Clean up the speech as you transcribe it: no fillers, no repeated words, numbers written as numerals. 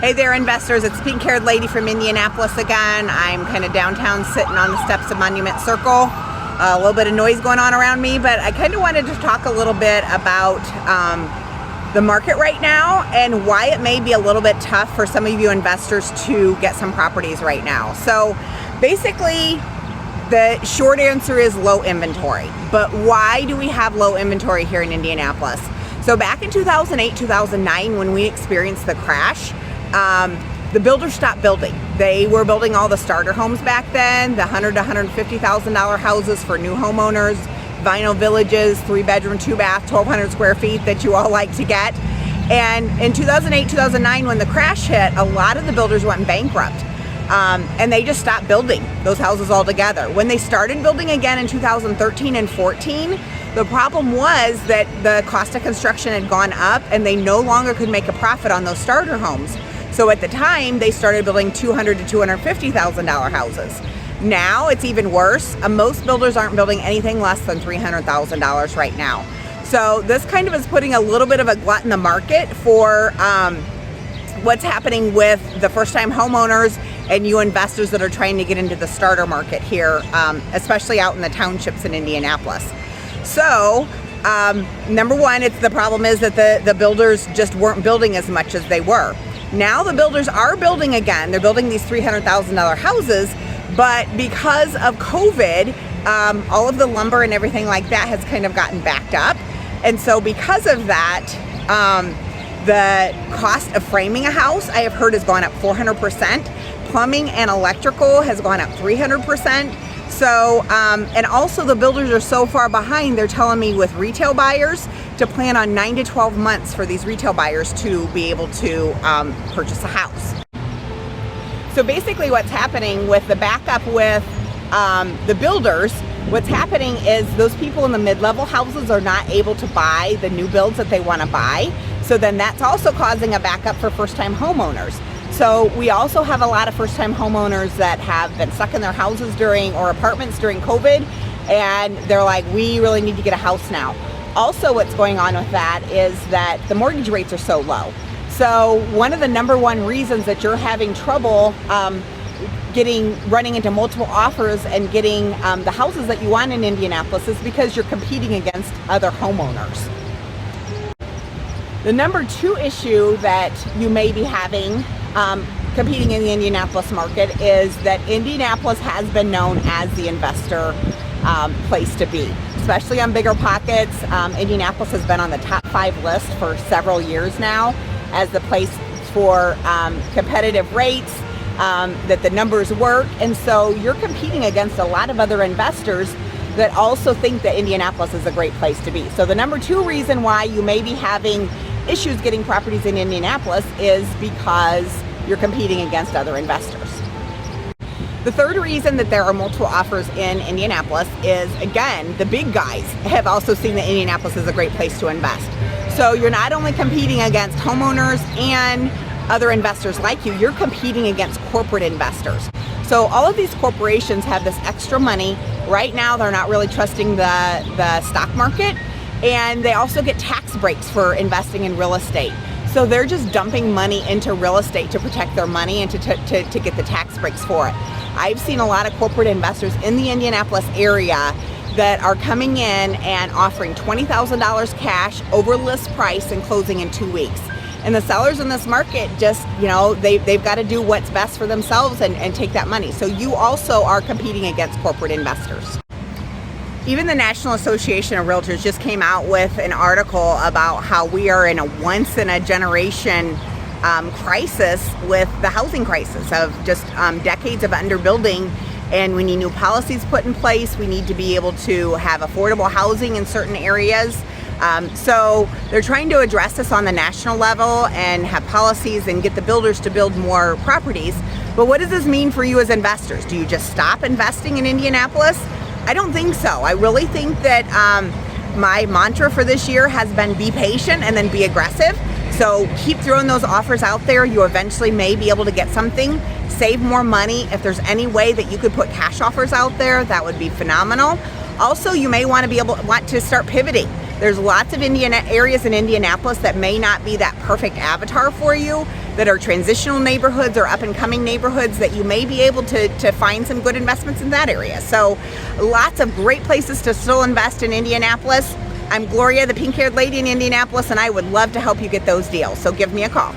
Hey there, investors. It's pink-haired lady from Indianapolis again. I'm kind of downtown sitting on the steps of Monument Circle. A little bit of noise going on around me, but I kind of wanted to talk a little bit about the market right now and why it may be a little bit tough for some of you investors to get some properties right now. So basically, the short answer is low inventory. But why do we have low inventory here in Indianapolis? So back in 2008, 2009, when we experienced the crash, the builders stopped building. They were building all the starter homes back then, the $100,000 to $150,000 houses for new homeowners, vinyl villages, 3-bedroom, 2-bath, 1,200 square feet that you all like to get. And in 2008, 2009, when the crash hit, a lot of the builders went bankrupt. And they just stopped building those houses altogether. When they started building again in 2013 and 14, the problem was that the cost of construction had gone up and they no longer could make a profit on those starter homes. So at the time, they started building $200,000 to $250,000 houses. Now it's even worse. Most builders aren't building anything less than $300,000 right now. So this kind of is putting a little bit of a glut in the market for what's happening with the first-time homeowners and you investors that are trying to get into the starter market here, especially out in the townships in Indianapolis. So number one, the problem is that the builders just weren't building as much as they were. Now the builders are building again. They're building these $300,000 houses, but because of COVID, all of the lumber and everything like that has kind of gotten backed up. And so because of that, the cost of framing a house, I have heard, has gone up 400%. Plumbing and electrical has gone up 300%. So, and also the builders are so far behind, they're telling me with retail buyers to plan on 9 to 12 months for these retail buyers to be able to purchase a house. So basically what's happening with the backup with the builders, what's happening is those people in the mid-level houses are not able to buy the new builds that they want to buy. So then that's also causing a backup for first-time homeowners. So we also have a lot of first-time homeowners that have been stuck in their houses or apartments during COVID, and they're like, we really need to get a house now. Also what's going on with that is that the mortgage rates are so low. So one of the number one reasons that you're having trouble running into multiple offers and getting the houses that you want in Indianapolis is because you're competing against other homeowners. The number two issue that you may be having competing in the Indianapolis market is that Indianapolis has been known as the investor place to be, especially on bigger pockets. Indianapolis has been on the top 5 list for several years now as the place for competitive rates, that the numbers work, and so you're competing against a lot of other investors that also think that Indianapolis is a great place to be. So the number two reason why you may be having issues getting properties in Indianapolis is because you're competing against other investors. The third reason that there are multiple offers in Indianapolis is, again, the big guys have also seen that Indianapolis is a great place to invest. So you're not only competing against homeowners and other investors like you, you're competing against corporate investors. So all of these corporations have this extra money. Right now, they're not really trusting the stock market, and they also get tax breaks for investing in real estate. So they're just dumping money into real estate to protect their money and to get the tax breaks for it. I've seen a lot of corporate investors in the Indianapolis area that are coming in and offering $20,000 cash over list price and closing in 2 weeks. And the sellers in this market just, they've got to do what's best for themselves and take that money. So you also are competing against corporate investors. Even the National Association of Realtors just came out with an article about how we are in a once-in-a-generation crisis with the housing crisis of just decades of underbuilding, and we need new policies put in place. We need to be able to have affordable housing in certain areas. So they're trying to address this on the national level and have policies and get the builders to build more properties. But what does this mean for you as investors? Do you just stop investing in Indianapolis? I don't think so. I really think that my mantra for this year has been be patient and then be aggressive. So keep throwing those offers out there. You eventually may be able to get something. Save more money. If there's any way that you could put cash offers out there, that would be phenomenal. Also, you may want to start pivoting. There's lots of areas in Indianapolis that may not be that perfect avatar for you. that are transitional neighborhoods or up and coming neighborhoods that you may be able to find some good investments in that area. So lots of great places to still invest in Indianapolis. I'm Gloria, the pink-haired lady in Indianapolis, and I would love to help you get those deals. So give me a call.